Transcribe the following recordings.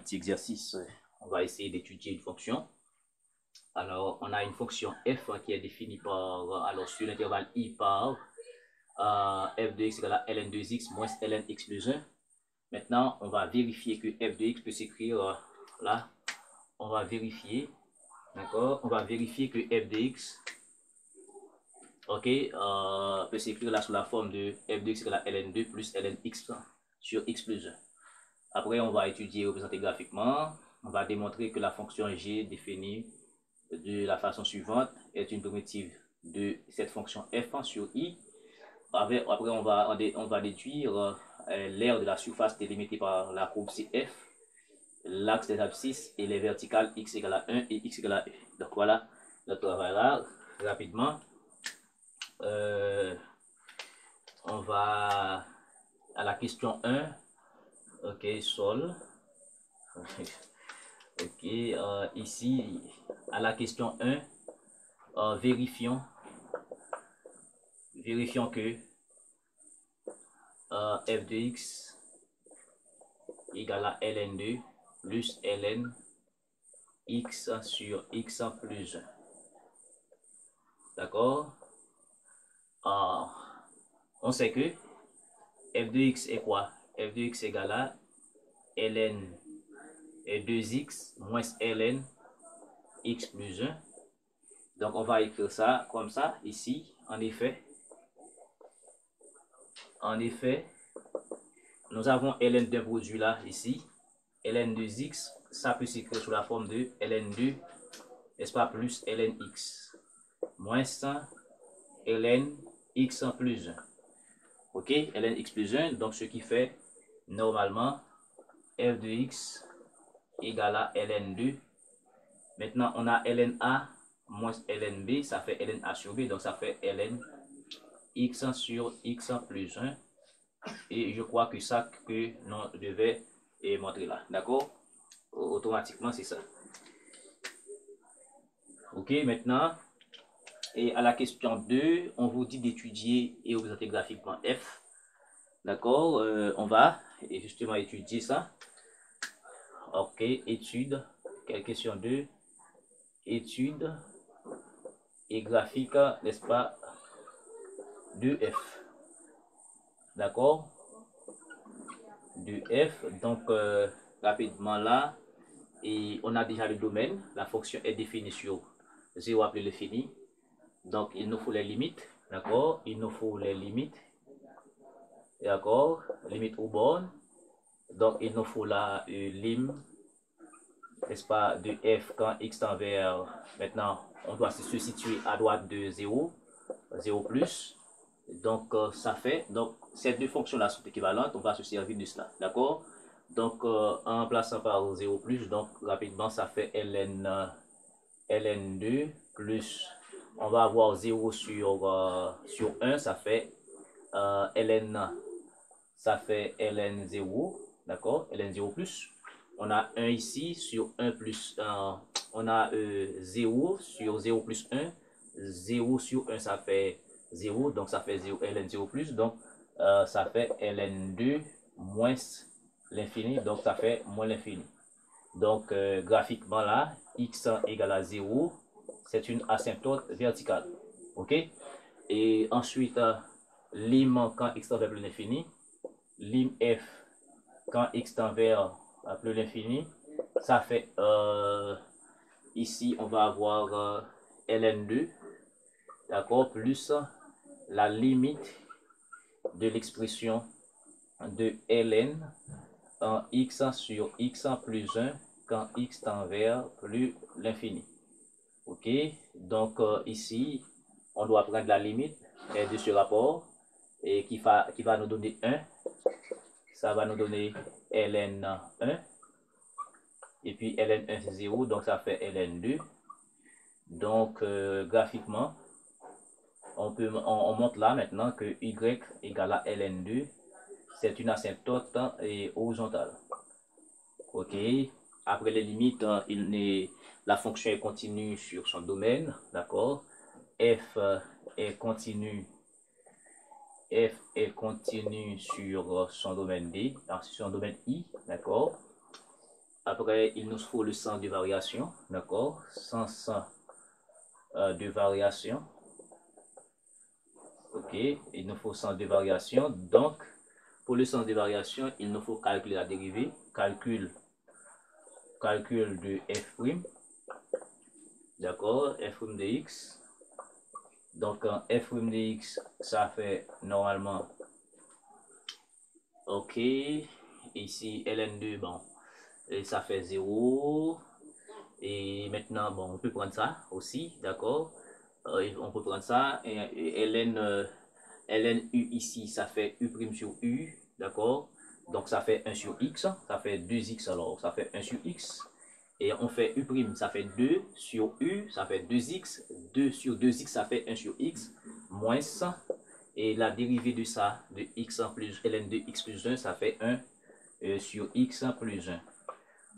petit exercice. On va essayer d'étudier une fonction. Alors, on a une fonction f qui est définie par, alors sur l'intervalle i par f de x égale à ln 2x moins ln x plus 1. Maintenant, on va vérifier que f de x peut s'écrire là. On va vérifier, d'accord? On va vérifier que f de x, ok, peut s'écrire là sous la forme de f de x égale à ln 2 plus ln x sur x plus 1. Après, on va étudier et représenter graphiquement. On va démontrer que la fonction g définie de la façon suivante est une primitive de cette fonction f sur i. Après, on va déduire l'aire de la surface délimitée par la courbe CF, l'axe des abscisses et les verticales x égale à 1 et x égale à 1. Donc voilà notre travail là. Rapidement, on va à la question 1. Ok, sol. Ok, ici, à la question 1, vérifions que f de x égale à ln 2 plus ln x sur x plus 1. D'accord? On sait que f de x est quoi? F de x égale à ln 2x moins ln x plus 1. Donc, on va écrire ça comme ça, ici. En effet, nous avons ln d'un produit là, ici. ln 2x, ça peut s'écrire sous la forme de ln 2, n'est-ce pas, plus ln x, moins ln x plus 1. Ok, ln x plus 1, donc ce qui fait, normalement, f de x égale à ln 2. Maintenant, on a ln a moins ln b, ça fait ln a sur b, donc ça fait ln x sur x plus 1. Et je crois que ça que l'on devait montrer là, d'accord? Automatiquement, c'est ça. Ok, maintenant, et à la question 2, on vous dit d'étudier et représenter graphiquement f. D'accord, on va justement étudier ça. Ok, étude, question 2, étude et graphique, n'est-ce pas, de f. D'accord, de f, donc rapidement là, et on a déjà le domaine, la fonction est définie sur 0 à plus l'infini, donc il nous faut les limites, d'accord, il nous faut les limites, d'accord, limite aux bornes, donc il nous faut la lim, n'est-ce pas, de f quand x tend vers, maintenant on doit se situer à droite de 0, 0 plus, donc ça fait, donc ces deux fonctions là sont équivalentes, on va se servir de cela, d'accord. Donc en remplaçant par 0 plus, donc rapidement ça fait ln2 plus, on va avoir 0 sur 1, ça fait ln0, d'accord, ln0 plus. On a 1 ici sur 1 plus, on a 0 sur 0 plus 1, 0 sur 1 ça fait 0, donc ça fait 0, ln0 plus, donc ça fait ln2 moins l'infini, donc ça fait moins l'infini. Donc graphiquement là, x égale à 0, c'est une asymptote verticale, ok. Et ensuite, lim quand x tend vers plus l'infini, lim f quand x tend vers plus l'infini, ça fait, ici on va avoir ln2, d'accord, plus la limite de l'expression de ln en x sur x plus 1 quand x tend vers plus l'infini. Ok, donc ici on doit prendre la limite de ce rapport et qui va nous donner 1. Ça va nous donner ln 1 et puis ln 1 c'est 0, donc ça fait ln 2. Donc graphiquement on montre là maintenant que y égale à ln 2, c'est une asymptote et horizontale. Ok, après les limites, la fonction est continue sur son domaine, d'accord. F est continue sur son domaine D, sur son domaine I, d'accord. Après, il nous faut le sens de variation, d'accord? Sens de variation. Ok, il nous faut sens de variation. Donc, pour le sens de variation, il nous faut calculer la dérivée. Calcul de f', d'accord? F' de x. Donc, f' de x, ça fait normalement, ok, ici ln2, bon, et ça fait 0. Et maintenant, bon, on peut prendre ça aussi, d'accord? On peut prendre ça, et ln u ici, ça fait u' sur u, d'accord? Donc, ça fait 1 sur x, ça fait 2x, alors ça fait 1 sur x. Et on fait u', ça fait 2 sur u, ça fait 2x. 2 sur 2x, ça fait 1 sur x, moins 100. Et la dérivée de ça, de x plus ln de x plus 1, ça fait 1 sur x plus 1.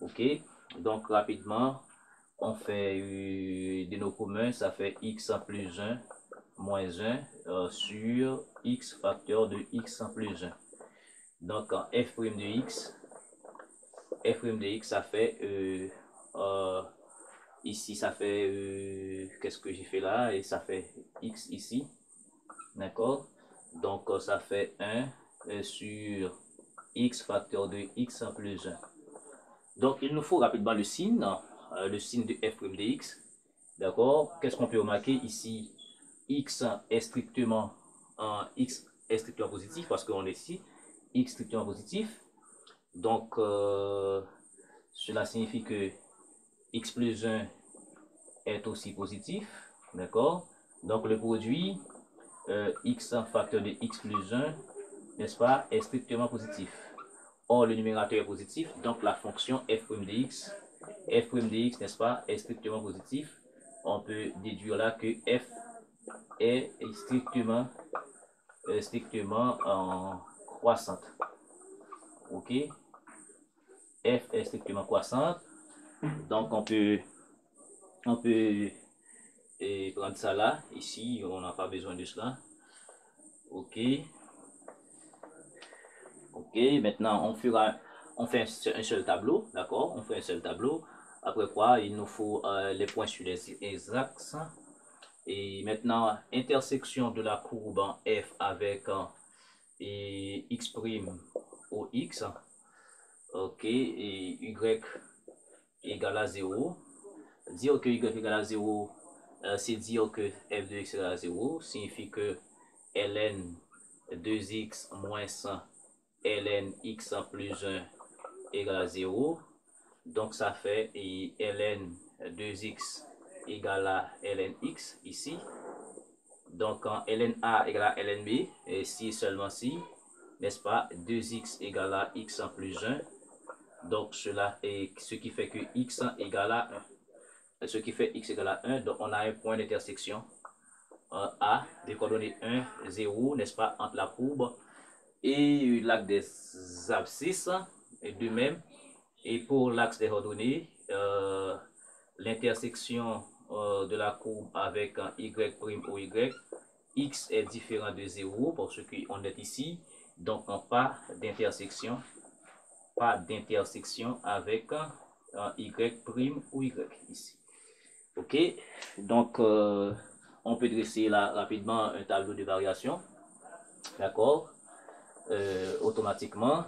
Ok? Donc, rapidement, on fait de nos communs, ça fait x plus 1 moins 1 sur x facteur de x plus 1. Donc, f' de x, ça fait, ici, ça fait, qu'est-ce que j'ai fait là? Et ça fait x ici, d'accord? Donc, ça fait 1 sur x facteur de x plus 1. Donc, il nous faut rapidement le signe de f' de x. D'accord? Qu'est-ce qu'on peut remarquer ici? X est strictement positif parce qu'on est ici. X strictement positif. Donc, cela signifie que x plus 1 est aussi positif. D'accord? Donc, le produit x facteur de x plus 1, n'est-ce pas, est strictement positif. Or, le numérateur est positif, donc la fonction f' de x, n'est-ce pas, est strictement positif. On peut déduire là que f est strictement croissante. Ok? F est strictement croissante. Donc, on peut prendre ça là. Ici, on n'a pas besoin de cela. Ok? Ok, maintenant on fait un seul tableau, d'accord? On fait un seul tableau. Après quoi, il nous faut les points sur les axes. Et maintenant, intersection de la courbe en f avec x' au x. Ok, et y égale à 0. Dire que y égale à 0, c'est dire que f de x égale à 0. Signifie que ln 2x moins 100 ln x plus 1 égale à 0. Donc, ça fait ln 2x égale à ln x ici. Donc, ln a égale à ln b, et si seulement si, n'est-ce pas, 2x égale à x plus 1. Donc, cela est ce qui fait que x égale à 1. Ce qui fait x égale à 1, donc on a un point d'intersection A, des coordonnées 1, 0, n'est-ce pas, entre la courbe et l'axe des abscisses, et de même. Et pour l'axe des ordonnées, l'intersection de la courbe avec un y' ou y, x est différent de 0 pour ce qu'on est ici. Donc, pas d'intersection avec un y' ou y ici. Ok, donc on peut dresser là rapidement un tableau de variation. D'accord? Automatiquement,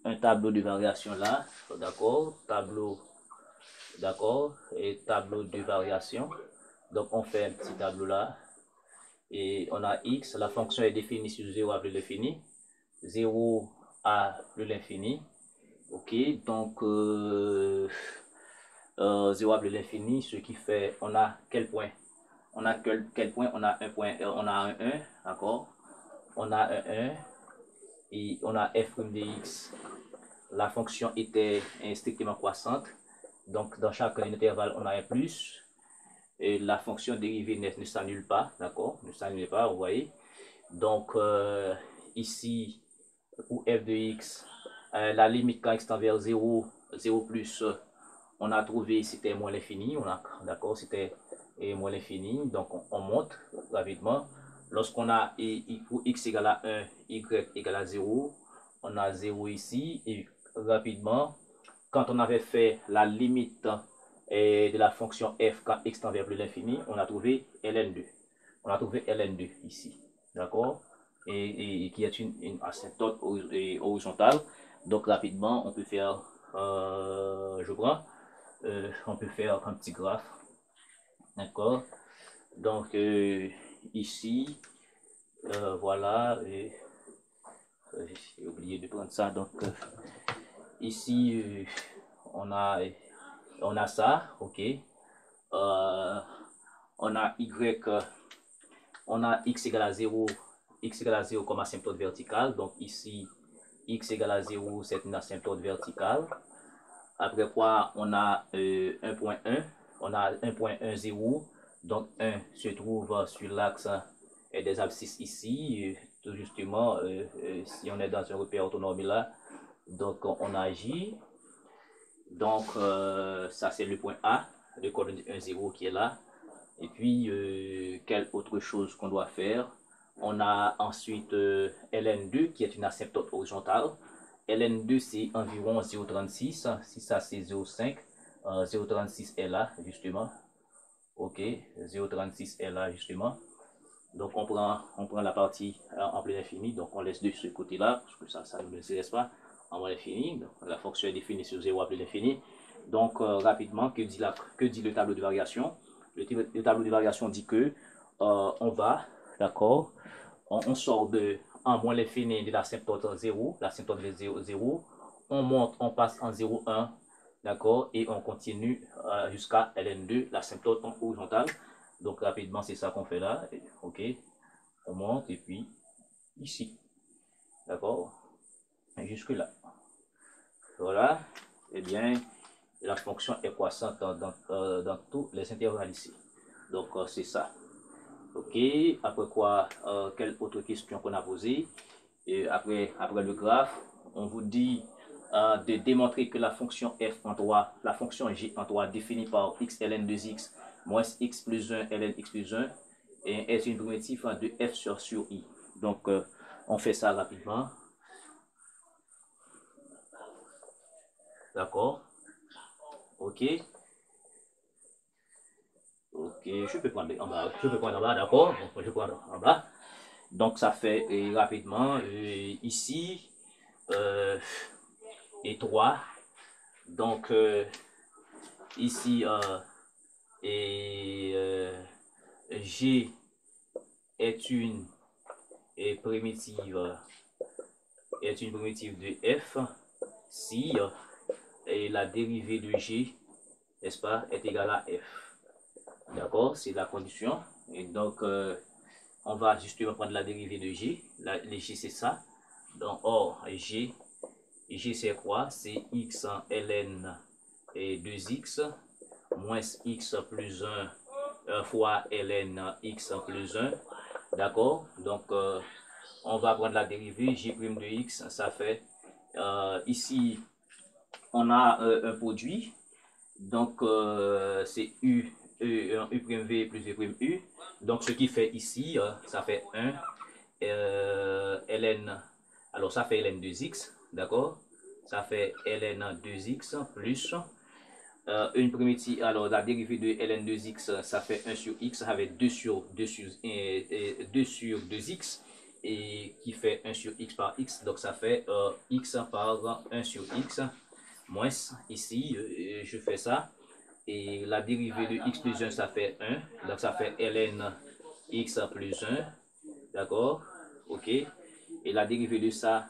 un tableau de variation là, d'accord, d'accord, et tableau de variation. Donc on fait un petit tableau là, et on a x, la fonction est définie sur 0 à plus l'infini, 0 à plus l'infini. Ok, donc 0 à plus l'infini, ce qui fait, on a quel point? On a quel point? On a un point, on a un 1, d'accord? On a un 1, et on a f' de x. La fonction était strictement croissante. Donc, dans chaque intervalle, on a un plus. Et la fonction dérivée ne s'annule pas, d'accord? Ne s'annule pas, vous voyez. Donc, ici, pour f de x, la limite quand x tend vers 0, 0 plus, on a trouvé c'était moins l'infini. D'accord, c'était moins l'infini. Donc, on monte rapidement. Lorsqu'on a pour x égale à 1, y égale à 0, on a 0 ici. Et rapidement, quand on avait fait la limite de la fonction f quand x tend vers plus l'infini, on a trouvé ln2. On a trouvé ln2 ici, d'accord, et qui est une asymptote horizontale. Donc rapidement, on peut faire, on peut faire un petit graphe, d'accord. Donc ici, voilà, j'ai oublié de prendre ça. Donc ici, on a ça, ok. On a y, on a x égale à 0, x égale à 0 comme asymptote verticale. Donc ici, x égale à 0, c'est une asymptote verticale. Après quoi, on a 1.1, on a 1.1, 0. Donc 1 se trouve sur l'axe des abscisses ici. Tout justement, si on est dans un repère autonome là, donc on agit. Donc ça c'est le point A, le coordonnée 1, 0 qui est là. Et puis, quelle autre chose qu'on doit faire? On a ensuite ln2 qui est une asymptote horizontale. ln2 c'est environ 0,36. Si ça c'est 0,5, 0,36 est là justement. Ok, 0,36 est là justement. Donc on prend la partie en plein infini. Donc on laisse de ce côté-là, parce que ça ne nous intéresse pas en plein infini. Donc, la fonction est définie sur 0 à plein infini. Donc rapidement, que dit le tableau de variation? Le tableau de variation dit que on va, d'accord, on sort de en moins l'infini de l'asymptote 0, l'asymptote de 0, 0, on monte, on passe en 0, 1, d'accord, et on continue jusqu'à ln2, l'asymptote horizontale. Donc rapidement, c'est ça qu'on fait là, ok, on monte et puis ici, d'accord, jusque là. Voilà, et bien, la fonction est croissante dans tous les intervalles ici. Donc c'est ça. Ok, après quoi, quelle autre question qu'on a posée? Et après le graphe, on vous dit de démontrer que la fonction f en 3, la fonction g en 3 définie par x ln 2x moins x plus 1 ln x plus 1 est une primitive de f sur i. Donc on fait ça rapidement. D'accord. Ok. Ok, je peux prendre en bas. Je peux prendre en bas, d'accord. Je peux prendre en bas. Donc ça fait rapidement ici et 3. Donc ici G est une primitive de f si et la dérivée de G, n'est-ce pas, est égale à f. D'accord, c'est la condition. Et donc on va justement prendre la dérivée de G. Les G c'est ça. Donc or G c'est quoi? C'est x en ln et 2x moins x plus 1 fois ln x plus 1. D'accord? Donc on va prendre la dérivée g' de x. Ça fait ici on a un produit. Donc c'est u v plus u'. Donc ce qui fait ici ça fait 1 ln, alors ça fait ln 2x, d'accord, ça fait ln 2x plus une primitive, alors la dérivée de ln 2x ça fait 1 sur x, ça fait 2 sur 2x et qui fait 1 sur x par x, donc ça fait x par 1 sur x moins ici je fais ça et la dérivée de x plus 1 ça fait 1, donc ça fait ln x plus 1, d'accord, ok, et la dérivée de ça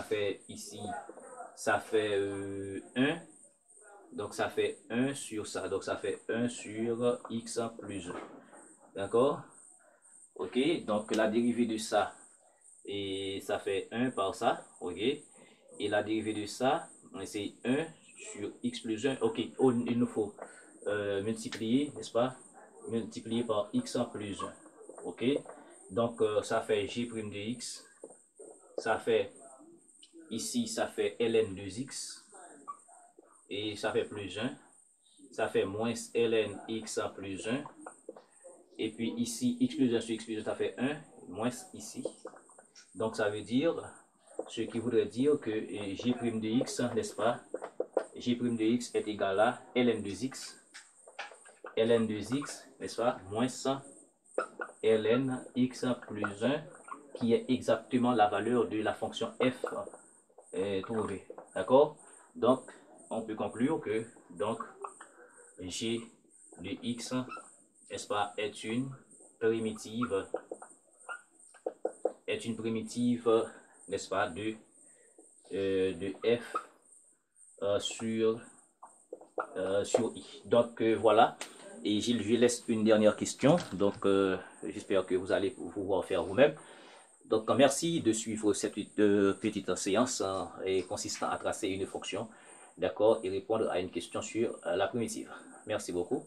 fait ici, ça fait 1, donc ça fait 1 sur ça, donc ça fait 1 sur x plus 1, d'accord, ok, donc la dérivée de ça, et ça fait 1 par ça, ok, et la dérivée de ça, c'est 1 sur x plus 1, ok, il nous faut multiplier, n'est-ce pas, multiplier par x plus 1, ok, donc ça fait g' de x, ça fait ici ça fait ln 2x et ça fait plus 1, ça fait moins ln x plus 1 et puis ici x plus 1 sur x plus 1 ça fait 1 moins ici, donc ça veut dire, ce qui voudrait dire que g' de x, n'est-ce pas, G' de x est égal à ln de x, n'est-ce pas, moins ln x plus 1, qui est exactement la valeur de la fonction f trouvée. D'accord? Donc, on peut conclure que donc g de x, n'est-ce pas, est une primitive, n'est-ce pas, de f sur i. Donc voilà, et je laisse une dernière question, donc j'espère que vous allez pouvoir faire vous-même. Donc merci de suivre cette petite séance et consistant à tracer une fonction, d'accord, et répondre à une question sur la primitive. Merci beaucoup.